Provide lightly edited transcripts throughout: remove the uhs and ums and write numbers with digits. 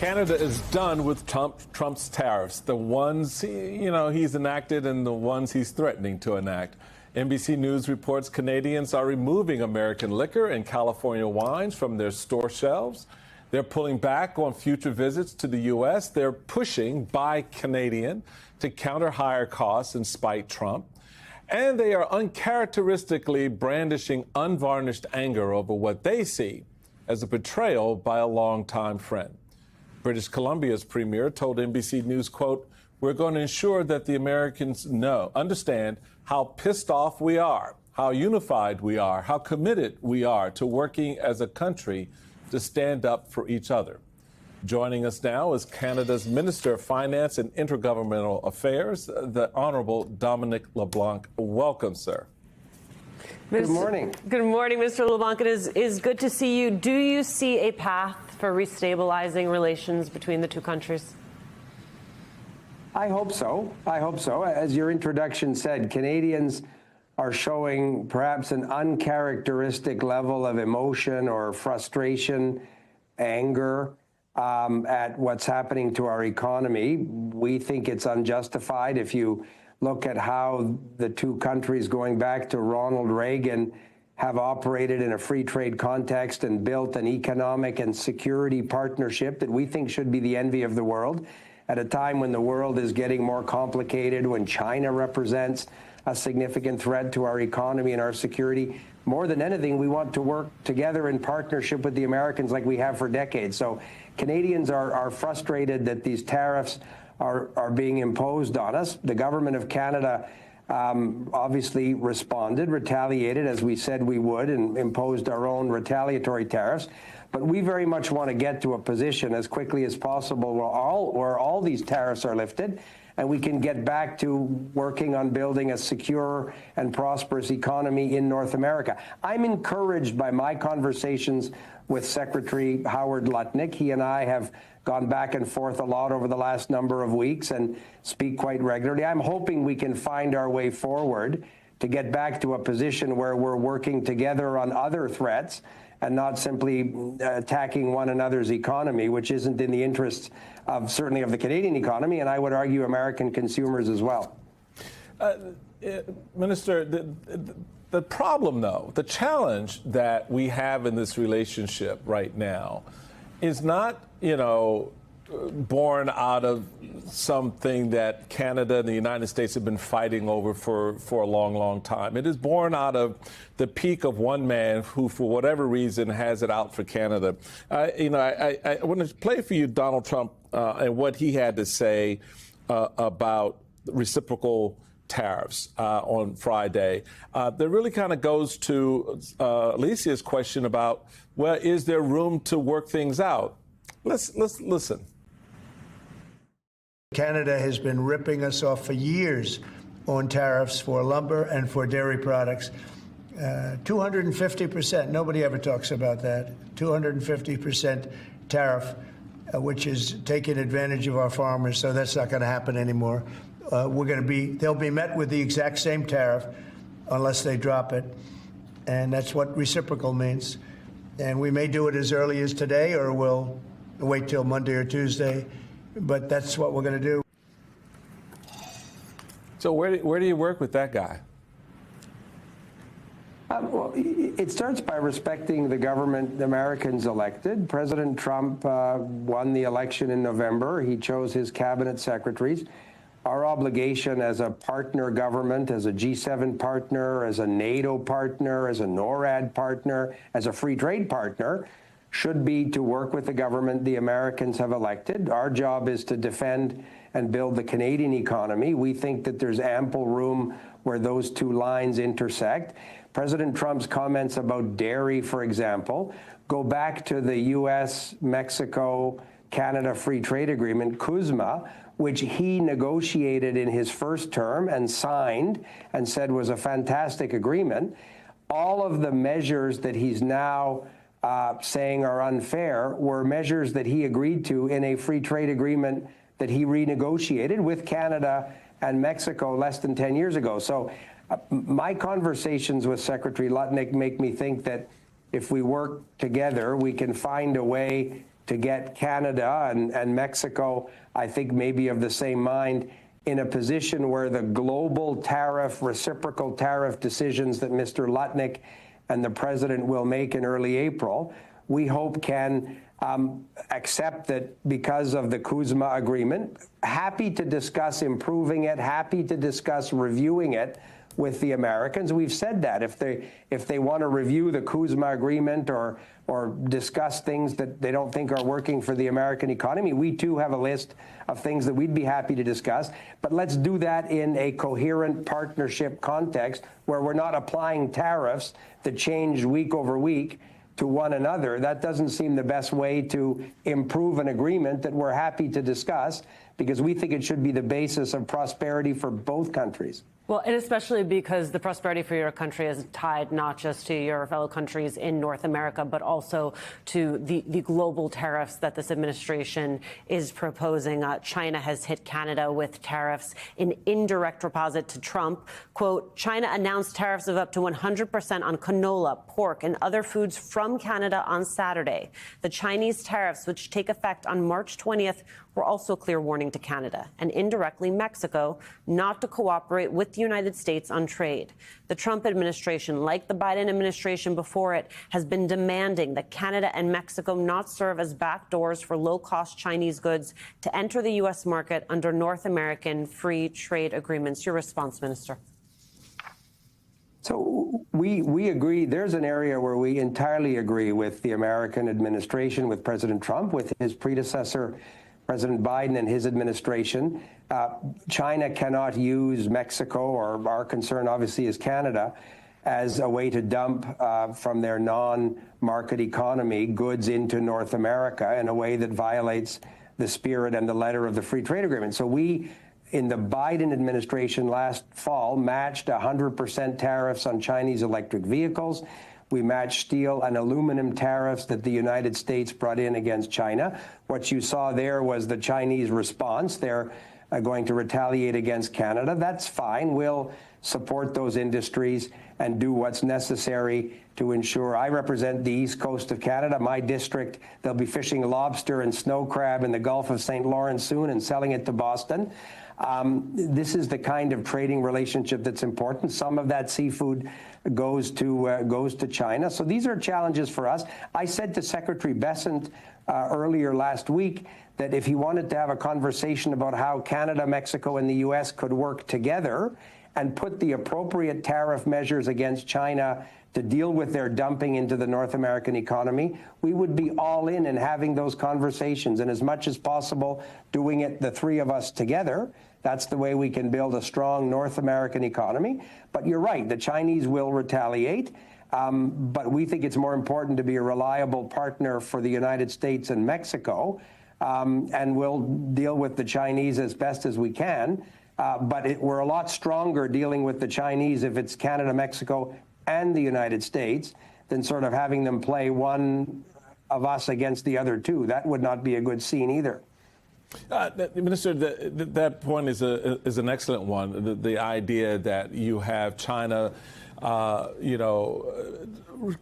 Canada is done with Trump's tariffs, the ones he's enacted and the ones he's threatening to enact. NBC News reports Canadians are removing American liquor and California wines from their store shelves. They're pulling back on future visits to the U.S. They're pushing Buy Canadian to counter higher costs and spite Trump. And they are uncharacteristically brandishing unvarnished anger over what they see as a betrayal by a longtime friend. British Columbia's premier told NBC News, quote, "We're going to ensure that the Americans understand how pissed off we are, how unified we are, how committed we are to working as a country to stand up for each other." Joining us now is Canada's Minister of Finance and Intergovernmental Affairs, the Honourable Dominic LeBlanc. Welcome, sir. Good morning. Good morning, Mr. LeBlanc. It is good to see you. Do you see a path for restabilizing relations between the two countries? I hope so. I hope so. As your introduction said, Canadians are showing perhaps an uncharacteristic level of emotion or frustration, anger at what's happening to our economy. We think it's unjustified. If you look at how the two countries going back to Ronald Reagan have operated in a free trade context and built an economic and security partnership that we think should be the envy of the world at a time when the world is getting more complicated, when China represents a significant threat to our economy and our security. More than anything, we want to work together in partnership with the Americans like we have for decades. So Canadians are frustrated that these tariffs are being imposed on us. The government of Canada obviously responded, retaliated, as we said we would, and imposed our own retaliatory tariffs. But we very much want to get to a position as quickly as possible where all these tariffs are lifted and we can get back to working on building a secure and prosperous economy in North America. I'm encouraged by my conversations with Secretary Howard Lutnick. He and I have gone back and forth a lot over the last number of weeks and speak quite regularly. I'm hoping we can find our way forward to get back to a position where we're working together on other threats and not simply attacking one another's economy, which isn't in the interests of certainly of the Canadian economy, and I would argue American consumers as well. Minister, the problem, though, the challenge that we have in this relationship right now is not, born out of something that Canada and the United States have been fighting over for a long, long time. It is born out of the peak of one man who, for whatever reason, has it out for Canada. I want to play for you Donald Trump and what he had to say about reciprocal tariffs on Friday. That really kind of goes to Alicia's question about, well, is there room to work things out? Let's listen. Canada has been ripping us off for years on tariffs for lumber and for dairy products. 250%. Nobody ever talks about that. 250% tariff, which is taking advantage of our farmers. So that's not going to happen anymore. They'll be met with the exact same tariff unless they drop it. And that's what reciprocal means. And we may do it as early as today, or we'll wait till Monday or Tuesday. But that's what we're going to do. So where do you work with that guy? Well, it starts by respecting the government the Americans elected. President Trump won the election in November. He chose his cabinet secretaries. Our obligation as a partner government, as a G7 partner, as a NATO partner, as a NORAD partner, as a free trade partner, should be to work with the government the Americans have elected. Our job is to defend and build the Canadian economy. We think that there's ample room where those two lines intersect. President Trump's comments about dairy, for example, go back to the U.S., Mexico, Canada Free Trade Agreement, CUSMA, which he negotiated in his first term and signed and said was a fantastic agreement. All of the measures that he's now saying are unfair were measures that he agreed to in a free trade agreement that he renegotiated with Canada and Mexico less than 10 years ago. So my conversations with Secretary Lutnick make me think that if we work together, we can find a way to get Canada and Mexico, I think, maybe of the same mind, in a position where the global tariff, reciprocal tariff decisions that Mr. Lutnick and the president will make in early April, we hope can accept that because of the CUSMA agreement, happy to discuss improving it, happy to discuss reviewing it with the Americans. We've said that if they want to review the CUSMA agreement or discuss things that they don't think are working for the American economy, we too have a list of things that we'd be happy to discuss. But let's do that in a coherent partnership context where we're not applying tariffs that change week over week to one another. That doesn't seem the best way to improve an agreement that we're happy to discuss, because we think it should be the basis of prosperity for both countries. Well, and especially because the prosperity for your country is tied not just to your fellow countries in North America, but also to the global tariffs that this administration is proposing. China has hit Canada with tariffs in indirect opposite to Trump. Quote, China announced tariffs of up to 100% on canola, pork, and other foods from Canada on Saturday. The Chinese tariffs, which take effect on March 20th, were also a clear warning to Canada and indirectly Mexico not to cooperate with the United States on trade. The Trump administration, like the Biden administration before it, has been demanding that Canada and Mexico not serve as backdoors for low-cost Chinese goods to enter the U.S. market under North American free trade agreements. Your response, Minister? So we agree. There's an area where we entirely agree with the American administration, with President Trump, with his predecessor, President Biden, and his administration. China cannot use Mexico, or our concern obviously is Canada, as a way to dump from their non-market economy goods into North America in a way that violates the spirit and the letter of the free trade agreement. So we, in the Biden administration last fall, matched 100% tariffs on Chinese electric vehicles. We matched steel and aluminum tariffs that the United States brought in against China. What you saw there was the Chinese response. They're going to retaliate against Canada. That's fine. We'll support those industries and do what's necessary to ensure. I represent the east coast of Canada. My district, they'll be fishing lobster and snow crab in the Gulf of St. Lawrence soon and selling it to Boston. This is the kind of trading relationship that's important. Some of that seafood goes to China. So these are challenges for us. I said to Secretary Bessent earlier last week that if he wanted to have a conversation about how Canada, Mexico, and the U.S. could work together and put the appropriate tariff measures against China to deal with their dumping into the North American economy, we would be all in having those conversations, and as much as possible doing it, the three of us together. That's the way we can build a strong North American economy. But you're right, the Chinese will retaliate. But we think it's more important to be a reliable partner for the United States and Mexico, and we'll deal with the Chinese as best as we can. But we're a lot stronger dealing with the Chinese if it's Canada, Mexico, and the United States than sort of having them play one of us against the other two. That would not be a good scene either. Minister, that point is an excellent one. The idea that you have China,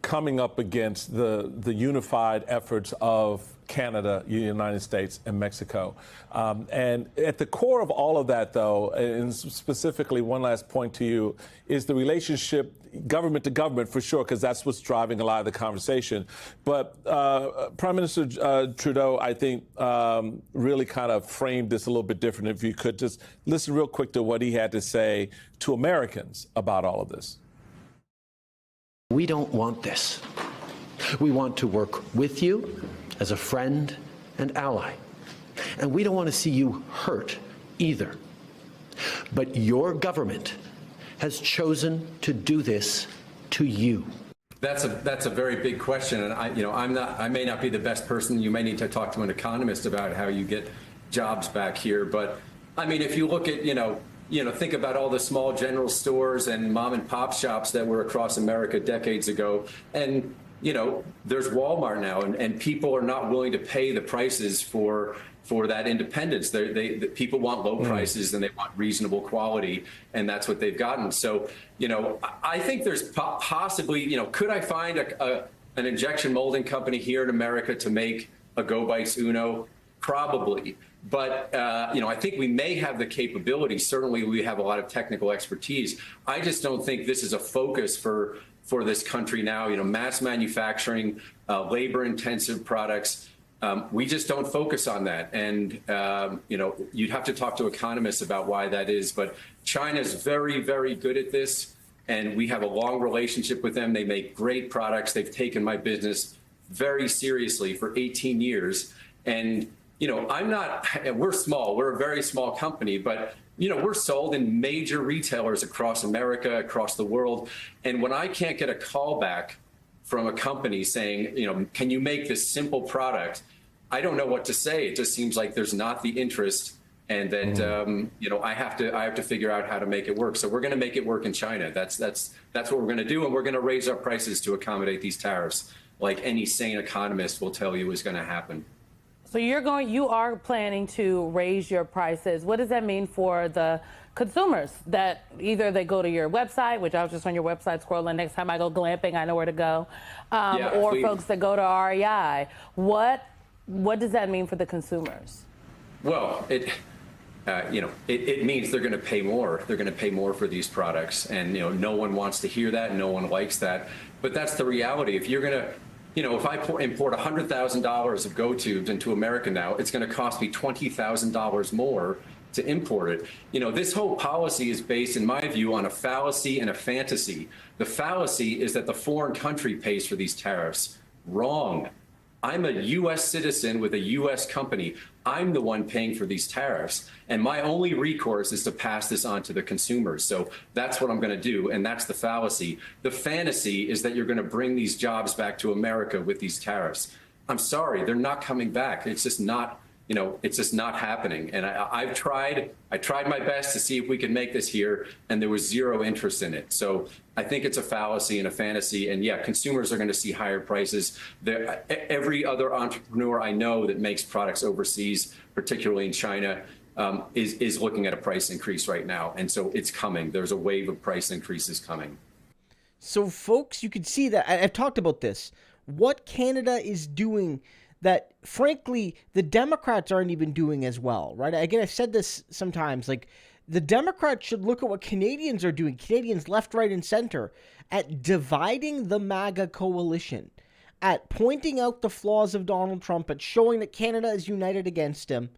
coming up against the unified efforts of Canada, the United States, and Mexico. And at the core of all of that, though, and specifically one last point to you, is the relationship government to government, for sure, because that's what's driving a lot of the conversation. But Prime Minister Trudeau, I think, really kind of framed this a little bit different. If you could just listen real quick to what he had to say to Americans about all of this. We don't want this. We want to work with you as a friend and ally. And we don't want to see you hurt either. But your government has chosen to do this to you. That's a very big question, and I may not be the best person. You may need to talk to an economist about how you get jobs back here. But I mean, if you look at think about all the small general stores and mom and pop shops that were across America decades ago, and there's Walmart now, and people are not willing to pay the prices for that independence. The people want low prices and they want reasonable quality, and that's what they've gotten. So, I think there's possibly, could I find an injection molding company here in America to make a Go Bites Uno? Probably. But, I think we may have the capability. Certainly, we have a lot of technical expertise. I just don't think this is a focus for this country now. Mass manufacturing, labor-intensive products. We just don't focus on that. And, you'd have to talk to economists about why that is. But China's very, very good at this. And we have a long relationship with them. They make great products. They've taken my business very seriously for 18 years. And, we're small. We're a very small company. But, we're sold in major retailers across America, across the world. And when I can't get a call back from a company saying, can you make this simple product? I don't know what to say. It just seems like there's not the interest, and that I have to figure out how to make it work. So we're going to make it work in China. That's what we're going to do, and we're going to raise our prices to accommodate these tariffs, like any sane economist will tell you is going to happen. So you are planning to raise your prices. What does that mean for the consumers that either they go to your website, which I was just on your website scrolling, next time I go glamping, I know where to go, or folks that go to REI? What does that mean for the consumers? Well, it means they're going to pay more. They're going to pay more for these products. And, no one wants to hear that. No one likes that. But that's the reality. If you're going to, if I import $100,000 of Go Tubes into America now, it's going to cost me $20,000 more to import it. This whole policy is based, in my view, on a fallacy and a fantasy. The fallacy is that the foreign country pays for these tariffs. Wrong. I'm a U.S. citizen with a U.S. company. I'm the one paying for these tariffs. And my only recourse is to pass this on to the consumers. So that's what I'm going to do. And that's the fallacy. The fantasy is that you're going to bring these jobs back to America with these tariffs. I'm sorry, they're not coming back. It's just not. It's just not happening. And I tried my best to see if we could make this here, and there was zero interest in it. So I think it's a fallacy and a fantasy. And yeah, consumers are going to see higher prices. Every other entrepreneur I know that makes products overseas, particularly in China, is looking at a price increase right now. And so it's coming. There's a wave of price increases coming. So folks, you can see that I've talked about this. What Canada is doing that, frankly, the Democrats aren't even doing as well, right? Again, I've said this sometimes, like, the Democrats should look at what Canadians are doing, Canadians left, right, and center, at dividing the MAGA coalition, at pointing out the flaws of Donald Trump, at showing that Canada is united against him,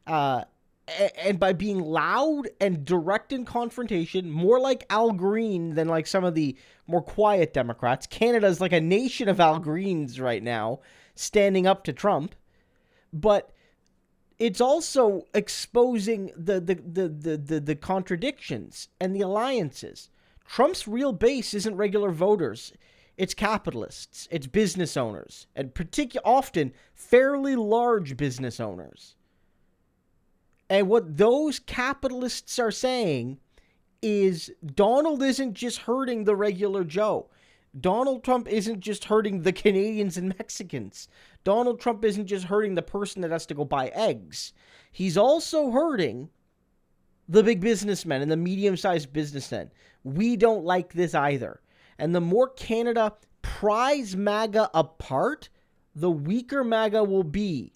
and by being loud and direct in confrontation, more like Al Green than like some of the more quiet Democrats. Canada's like a nation of Al Greens right now, standing up to Trump, but it's also exposing the contradictions and the alliances. Trump's real base isn't regular voters. It's capitalists, it's business owners, and often fairly large business owners. And what those capitalists are saying is Donald isn't just hurting the regular Joe. Donald Trump isn't just hurting the Canadians and Mexicans. Donald Trump isn't just hurting the person that has to go buy eggs. He's also hurting the big businessmen and the medium-sized businessmen. We don't like this either. And the more Canada pries MAGA apart, the weaker MAGA will be.